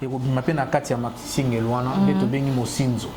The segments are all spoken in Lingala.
et robima pe na kati ya maxi single wana nde to bengi mosinzo.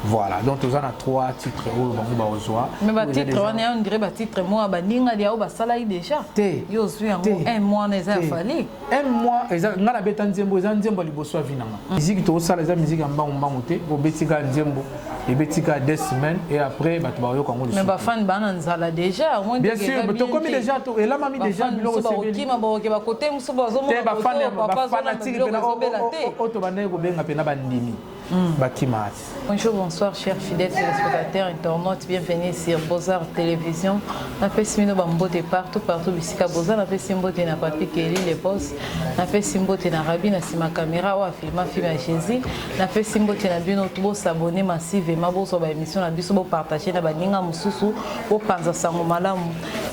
Voilà, donc tu as 3 titres où bango ba ozwa. Mais ba titre wana on dirait ba titre moi ba ninga dia o ba sala déjà. Yo suis en un mois na za fali. Un mois eza ngala beta nzembo eza nzembo liboso avinanga. Musique to sala eza musique amba mbango te, bo betika nzembo et betika 2 semaines et après ba to ba yo kango. Mais ba fan bana nzala déjà, moi bien sûr, mais to comme déjà to et là mami déjà biloko c'est qui ma ba ba côté muso ba zo mo ba fanatique pena to bana ko benga pena bandimi. Bonjour, bonsoir, chers fidèles téléspectateurs, internautes, bienvenue sur Beaux-Arts Télévision. On a fait Simino Bambote partout, Bissika Beaux-Arts, on a fait Simbote na Papi Kelly, les boss, on a fait Simbote na Rabi, na Sima Caméra, on a filmé à Jésus, on a fait Simbote na Bino, tout beau s'abonner massivement, beau sur l'émission, on a beau partager, na Baninga Moussou, au Panza Sangomalam.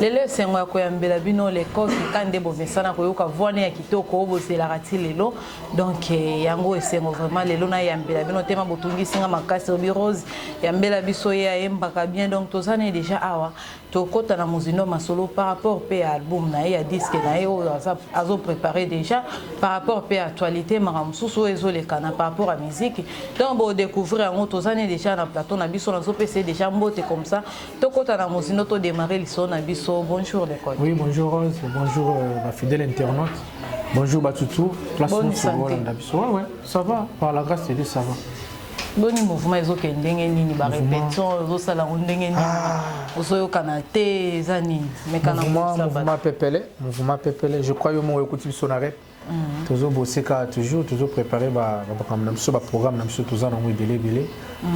Les leux, c'est moi qui ai un bino, les corps qui quand des beaux messages, on a voir à Kitoko, c'est la rati les lots, donc Yango et c'est vraiment les lots, na Yambela. Bino tema botungi singa makasi obi rose ya mbela biso ya embaka bien donc tozane déjà awa tokota na muzino masolo par rapport pe album na ya disque na yo azo préparé déjà par rapport pe actualité maramsusu ezo le kana par rapport à musique donc bo découvrir en tozane déjà na plateau na biso na zo PC déjà mbote comme ça tokota na muzino to démarrer liso na biso bonjour les codes. Oui bonjour Rose, bonjour ma fidèle internaute. Bonjour Batutu, bonne santé. Ouais, ça va, par la grâce de Dieu, ça va. Bon mouvement ils ont qu'endenge nini ba répétition ils ont sala ndenge nini oso kanate zani mais kana mouvement pepele je crois yo mo écoute biso na rep toujours bosser ka toujours préparer ba comme nam so ba programme nam so toujours na belé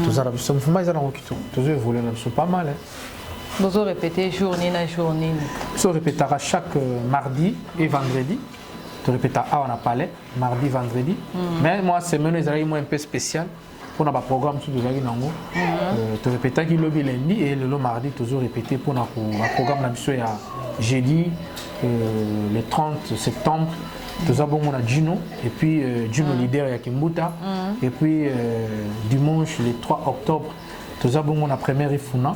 toujours na biso mouvement ils ont okito toujours évoluer nam so pas mal hein. Vous répéter journée na journée. So répétera chaque mardi et vendredi. Tu répètes à on a parlé mardi vendredi mais moi c'est même un peu spécial pour notre programme tout de nango tu répètes qui le lundi et le mardi toujours répété pour notre programme d'habitude à jeudi le 30 septembre nous avons mon Gino et puis Gino leader ya Kimbuta et puis dimanche le 3 octobre nous avons mon première ifuna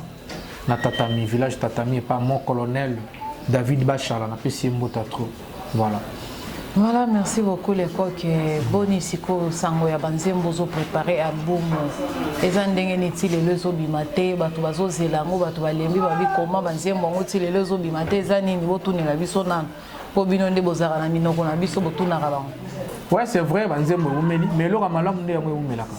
na Tatami village Tatami et pas mon colonel David Bachar na PC Mbuta trop voilà. Voilà, merci beaucoup les coqs. Boni siko sango ya banzembo zo préparer album. Eza ndenge neti lelo zo bimate bato bazo zelango bato balembi babi koma banzembo ngoti lelo zo bimate eza nini botunela biso na po bino nde bozara na minoko na biso botuna rabango. Ouais, c'est vrai, banzembo umeli, mais lo kamalamu nde yango umelaka.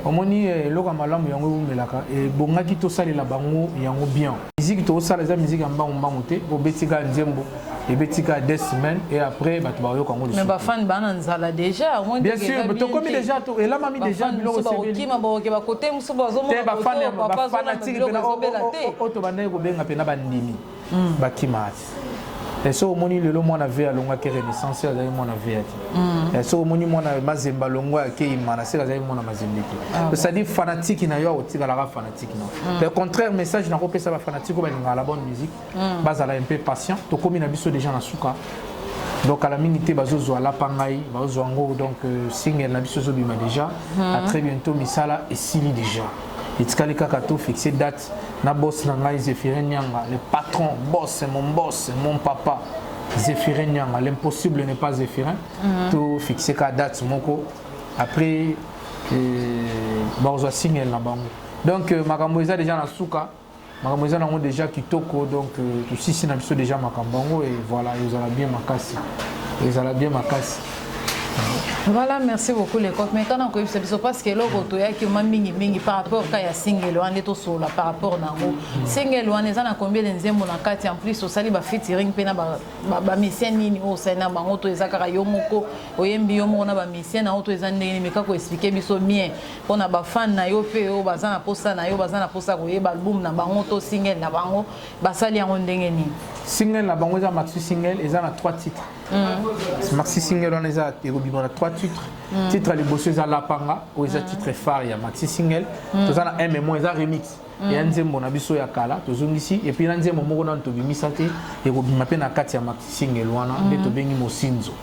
Omoni lo kamalamu yango umelaka et bongaki to salela bango yango bien. Musique to sala za musique amba mbango te, bo betika nzembo. Et betika 2 semaines et après bah tu vas voir mais ba fan bana nzala déjà moins bien sûr mais to comme déjà to et là mami déjà biloko c'est qui ma ba ba côté muso ba zo mo ba fanatique pena to bana ko benga pena bandimi ba kimati et so moni le mo na ve alonga ke renaissance ya mo na ve et so moni mo na mazemba longo ke imana c'est là mo na mazemba ça dit fanatique na yo otika la fanatique non le contraire message na ko pesa ba fanatique ko ba la bonne musique bazala un peu patient to komi na biso déjà na suka donc à la minute bazo zo la pangai bazo ngo donc single na biso zo bima déjà à très bientôt misala et sili déjà itikali kaka to fixer date na boss na ngai Zéphirin Nyanga le patron boss mon papa Zéphirin Nyanga l'impossible n'est pas Zéphirin to fixer ka date moko après bazo single na bango donc makambo eza déjà na suka makambo eza nango déjà kitoko donc to sisi na biso déjà makambo et voilà ils ont bien makasi. Voilà, merci beaucoup les coqs. Mais quand on connaît ça, parce que l'autre côté qui m'a mingi par rapport à ya single, on est tout sur la par rapport à nous. Single, on est en combien de nzembo na kati en plus au sali ba featuring pena ba mission nini au sana ba ngoto ezakara yomoko oyembi yomo na ba mission na auto ezandeni mais kako expliquer biso bien pona ba fan na yo pe o bazana posta na yo bazana posta ko yeba album na ba ngoto single na bango basali en ndenge ni. Single na bango za maxi single ezana 3 titres. Maxi single on est à 3 titres. Titre les bosses à la panga ou les titres phares il y a maxi single. Tous en un mais moins un remix. Il y a un nzembo na biso ya kala tozongi ici et puis nzembo moko na to bimisate et ko bima pe na kati ya maxi single wana nde to bengi mosinzo.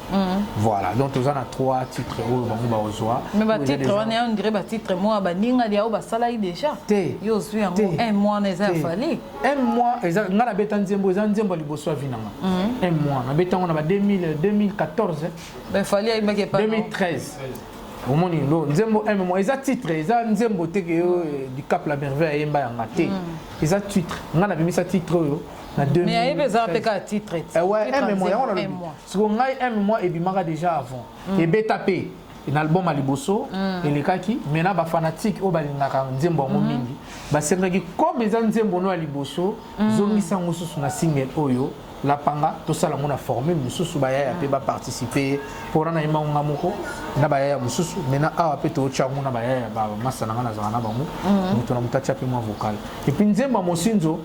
Voilà donc tous en 3 titres o bango ba ozwa. Mais ba titre wana on dirait ba titre moi ba ninga dia o ba sala déjà. Yo suis en un mois na za fali. Un mois eza ngala beta nzembo eza nzembo liboso avinanga. Un mois na beta on a ba 2014 ben fali ay ba ke pas 2013 au moni lo nzembo moi eza titre eza nzembo te que du Cap la Merveille yemba yanga te eza titre nga na bimisa titre yo na 2000 mais ayebe za peka titre ouais moi on a parce que ngai moi et bimaka déjà avant et BTP un album à liboso et les kaki maintenant ba fanatique o balingaka nzembo ngo mingi ba sengaki comme eza nzembo no à liboso zongisa ngosusu na single oyo la panga tout ça la formé mususu ba ya pe ba participer pour na ima ngamoko na ba ya mususu maintenant a pe to changu na ba ya ba masana na zana bango muto na mutacha pe mo vocal et puis nzembo mosinzo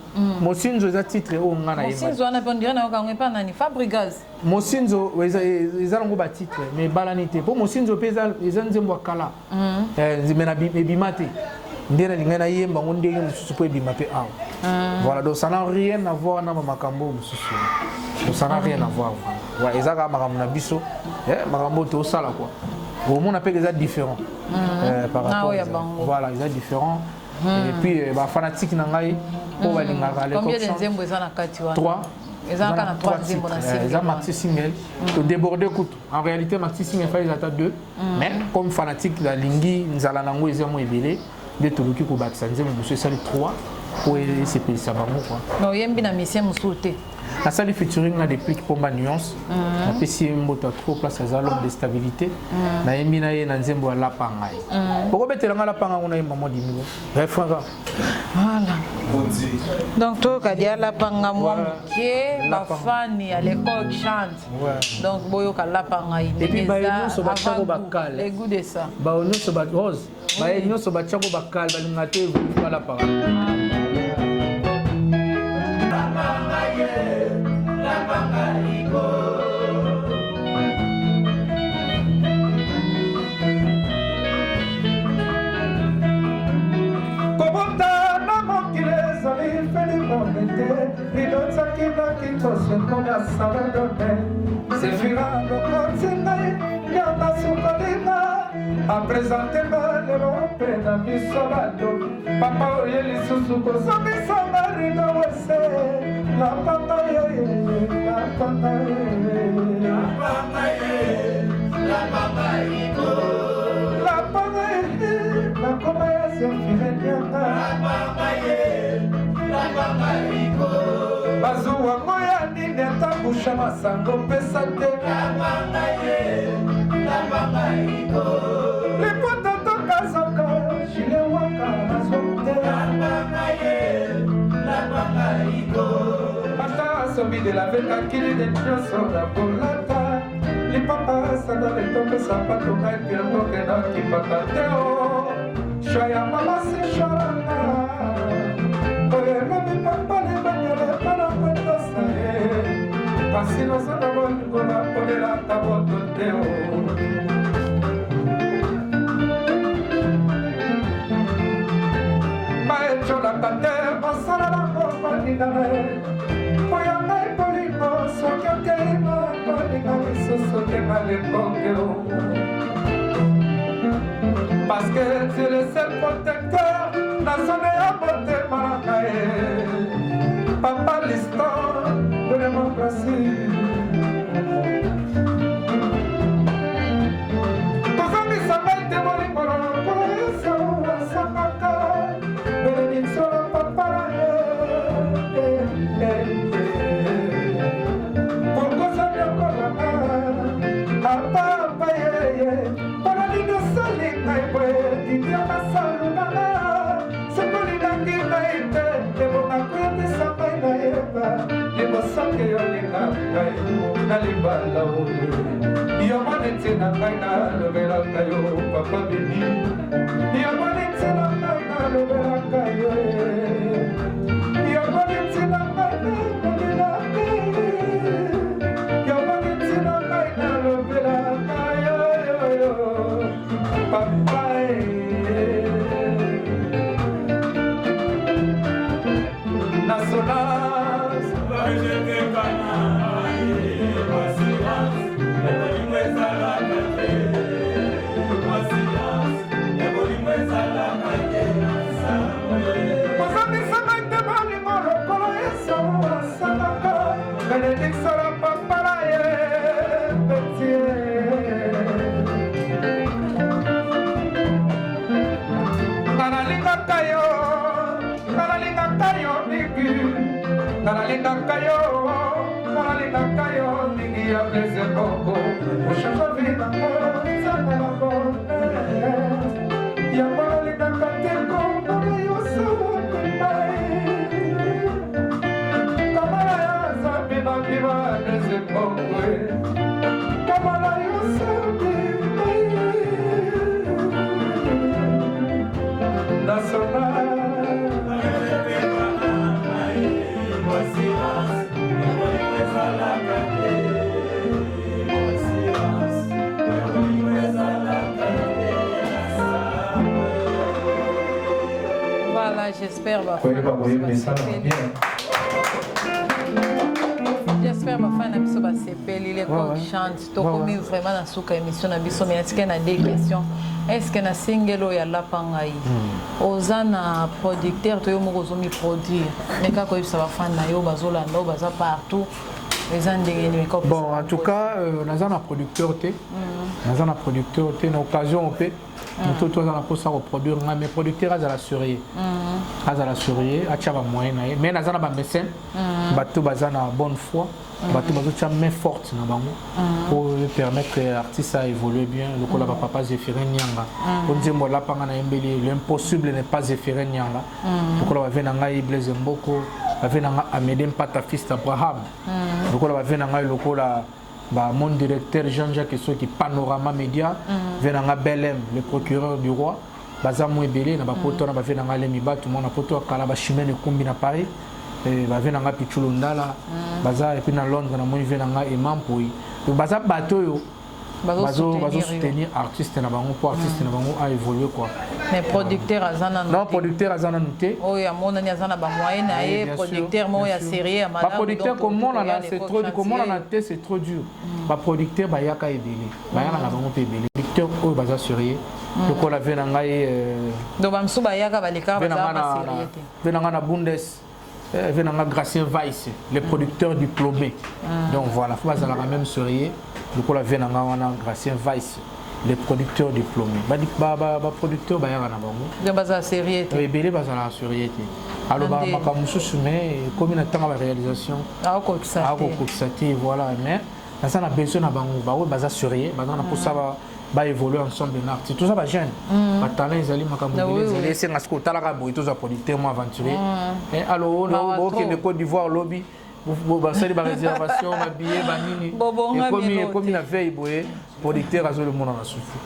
za titre o ngana yeba mosinzo ana pondira na ka ngwepa nani Fabregas mosinzo eza ngo ba titre mais balanité pour mosinzo pe eza nzembo kala nzimena bimate ndena lingana yemba ngo ndenge mususu po ebima pe awa voilà donc ça n'a rien à voir na makambo mususu donc ça n'a rien à voir ouais ezaka makambo na biso makambo to sala quoi au monde appelle les différents par rapport voilà ils sont différents et puis ba fanatique na ngai po balingaka les combien de nzembo eza na kati wana 3 eza kana 3 nzembo na single eza maxi single to déborder coup en réalité maxi single fa ils attendent 2 mais comme fanatique la lingi nzala nango eza mo ebele de tout qui pour battre nzembo monsieur sali 3 pour essayer ça va moi quoi non yembi na mission musuté la salle featuring na depuis pomba nuance na pesi mboto trop place à l'homme de stabilité na yembi na ye na nzembo la pangai pourquoi betela ngala panga ngona yemba mo dimilo refrain voilà donc toi kadia la panga mo ke ba fani à l'école chante donc boyo ka la pangai et puis ba yo so ba chako bakal les goûts de ça ba yo so ba rose ba yo so ba chako bakal ba ngate vu la panga a présenter l'Europe na biso bato papa oye lisusu kozongisa marino wese la papa ye la papa ye la papa ye la papa iko la papa ye la koma ya sefireniaka la papa ye la papa iko bazuwa ngoya nini atakusha masango pesa te la papa ye la papa iko de la veka kili de nyonso na kolata lipapa sana letoke sapato kai piloke na kipaka teo shaya malasi sharana oye lobi papa le banyale para kwetosa kasi nosana bolingo na ponela taboto teo maecholaka te osala nango koningana parce que tu es le seul protecteur dans son beauté marakae papa l'histoire de démocratie tozongisa maite molingolo lokola yesu asangaka benediction na papa na ye nalibala oyo yomone na ngai nalobelaka yo papa beni yomone na ngai nalobelaka yo yomone na ngai nalobelaka yomone na ngai nalobelaka yo papa national Congo, au chef-d'œuvre d'Ango, ça n'a la bonne. Y'a les Nakate Congo, mais yo sawa kumbai. Kamala Sabina Diva, les Congo. Kamala yo Sabina. Nacional. Voilà, j'espère. J'espère ma fan abiso ba sepeli les coq chante to komi vraiment na suka émission na biso mais est-ce qu'il y a des questions est-ce que na single ya lapangai ozana producteur to yo moko zomi produire mais kako yebisa ba fan na yo bazolanda baza partout bon en tout cas nazana producteur te nazana producteur te na occasion opé moto to azana posa reproduire mais producteur azala surveiller achaba moyen na mais nazana ba mécène bato bazana bonne foi bato bazo tia main forte na bango pour permettre que l'artiste a évolué bien le kola ba papa Zéphirin Nyanga on dit mo la panga na embeli l'impossible n'est pas Zéphirin Nyanga le kola ba vena ngai Blaise Mboko ba vena nga Amédée Mpata fils d'Abraham le kola ba vena ngai le kola bah, mon directeur Jean-Jacques Soki Panorama Média vena nga Belem le procureur du roi bazamu ebele na ba poto na ba vena nga lemi ba tout monde na poto kala ba chimene kumbi na Paris ba vena nga Pichulo Ndala baza et puis na Londres na moni vena nga Emampoi baza bato yo bazo soutenir artiste na bango pour artiste na bango a évoluer quoi mais producteur azana non producteur azana noté oh ya mona ni azana ba moyen na ye producteur mo ya série ya malade ba producteur comment on a c'est trop comment on a té c'est trop dur ba producteur ba yaka ebele ba yana na bango pe ebele producteur o baza série le ko la vena ngai do ba msuba yaka ba leka baza ba série vena nga na Bundes venanga Gracien Weiss les producteurs diplômés donc voilà faut baza la même série le ko la venanga wana Gracien Weiss les producteurs diplômés ba producteur ba yana na bango de baza série et belé baza la série alors ba makamusu mais comme na tanga ba réalisation ko kisati voilà mais ça na besoin na bango ba baza série ba na pour ça ba évoluer ensemble en art tout ça ba jeune ba talent ezali makambo ezali c'est nga sko talaka bo tous producteur moi aventurier et alors no qui ne Côte d'Ivoire lobby ba sali ba réservation ba billet ba nini et comme la veille boye producteur azo le monde na souffle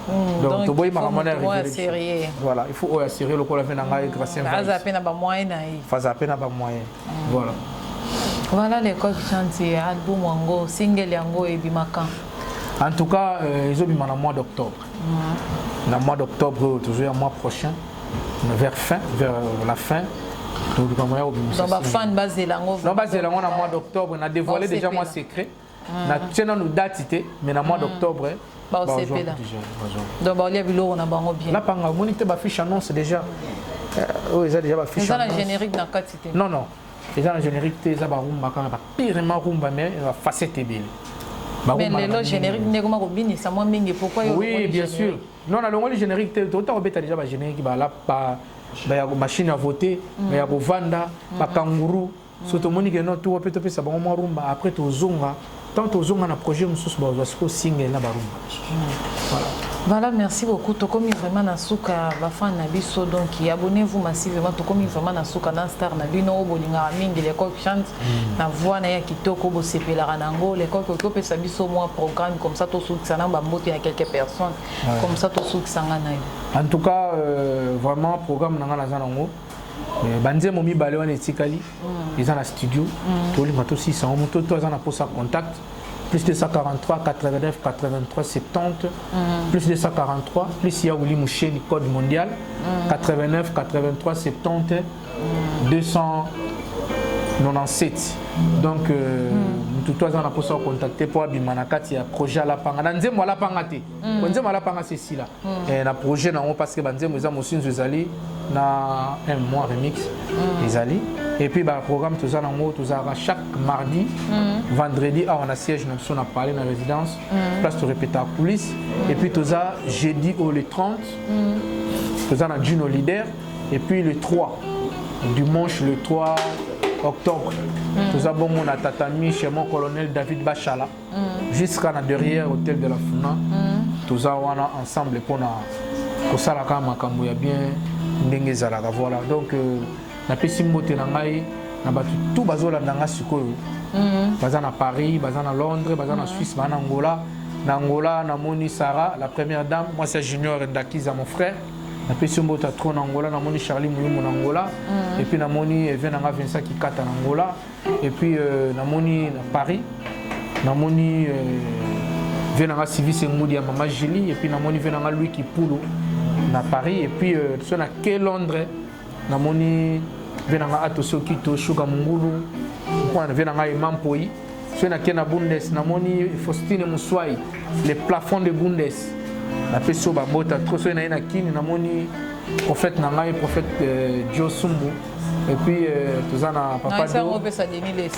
donc to boy makamana série voilà il faut o série le ko la vena ngai Gracien faza pena ba moyen na faza pena ba moyen voilà les coq chantier album wango single yango e bimaka. En tout cas, ils ont mis dans le mois d'octobre. Dans le mois d'octobre, toujours le mois prochain, vers la fin. Donc, la fin de base de l'ango. Non, base de l'ango, dans le mois d'octobre, on a dévoilé déjà mon secret. On a tenu nos dates, mais dans le mois d'octobre, donc, il y a bien. Là, on a affiche annonce déjà. Ils ont déjà affiche annonce. Ils ont un générique dans la carte. Non, non. Ils ont un générique, ils ont un rumba, pire rumba, mais facette est belle. Mais le générique pourquoi oui, bien sûr. Non, le générique, tu as déjà le générique, la machine à voter, il y a Vanda, il kangourou. Surtout, tout le monde ça rumba. Après, tu zonga. Tant que tu as un projet, tu as un single. Voilà, merci beaucoup. Tu as vraiment un souka, fan nabiso donc abonnez-vous massivement. Tu as vraiment un souka dans Star Nabino, Bolinga Mingi, les coq chante, la voix na kitoko bo sepela ranango, les coq ko pesa biso moi programme comme ça to souka sana ba mbote ya quelques personnes, comme ça to souka sanga na. En tout cas, vraiment programme na ngana zanango. Banze momi balewan etikali, ils ont un studio. Tous les matos 600, moto to za na posa contact. Plus de 143, 89, 83, 70, plus de 143, plus il y a Ouli Moucheni, code mondial, 89, 83, 70, 297. Donc, tout le monde a pu contacter pour Abimanakati, il y a un projet à la Panga. Dans le la Panga, c'est ici là. Et un projet, parce que nous avons aussi un mois remix, et puis le programme, chaque mardi, vendredi, on a siège, on a parlé dans la résidence, place de répéter à coulisses, et puis jeudi au le 30, on a Juno Leader, et puis le 3, dimanche le 3, octobre. Nous avons mon tatami chez mon colonel David Bachala, jusqu'à la derrière hôtel de la Funa. Nous avons ensemble pour nous salaka makambo ya bien ndenge zalaka voilà. Donc na pesi mbote na ngai na batu tout bazolanda nga sikoyo. Baza na Paris, baza na Londres, baza na Suisse, baza na Angola. Na Angola, na moni Sarah, la première dame. Moi c'est Junior Ndakiza, mon frère. Na pesi mbote trop na Angola, na moni Charlie Mouyou na Angola. Et puis na moni Venanga Vincent Kikata na Angola. Et puis na moni na Paris. Na moni Venanga Civis Moudi à Mama Julie. Et puis na moni Venanga Louis Kipoulou na Paris. Et puis sur na ke Londres, na moni Venanga Atosoki to Shuga Mungulu. Venanga Imam Poi. Sur na ke na Bundes, na moni Faustine Moussoui, les plafonds de Bundes. La peso babota trop so na kini na moni prophète na ngai prophète Dio Sumbu. Et puis tout na papa do prophète Deniles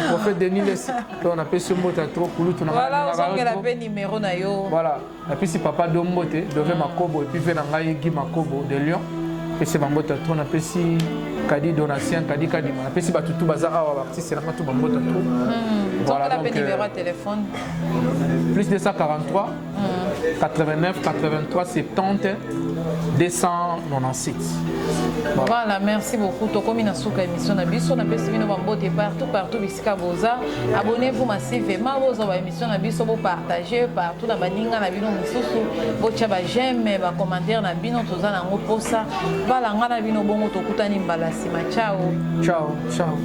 prophète Deniles on a peso mbota trop kulu tu na voilà on a la numéro na yo voilà et puis si papa do mbote devait makobo et puis fait na ngai Guy Makobo de Lyon et c'est bambota trop na pesi kadi donation kadi na pesi batutu bazara wa artiste na tout bambota trop voilà donc numéro de téléphone plus 243 89 83 70 296. Voilà, merci beaucoup. Tokomi na suka émission na biso na pesi bino bambote partout bisika boza. Abonnez-vous massivement boza ba émission na biso bo partager partout na baninga na bino mususu bo tia ba j'aime ba commentaire na bino toza na ngo posa. Bala ngana bino bongo tokutani mbala sima. Ciao. Ciao.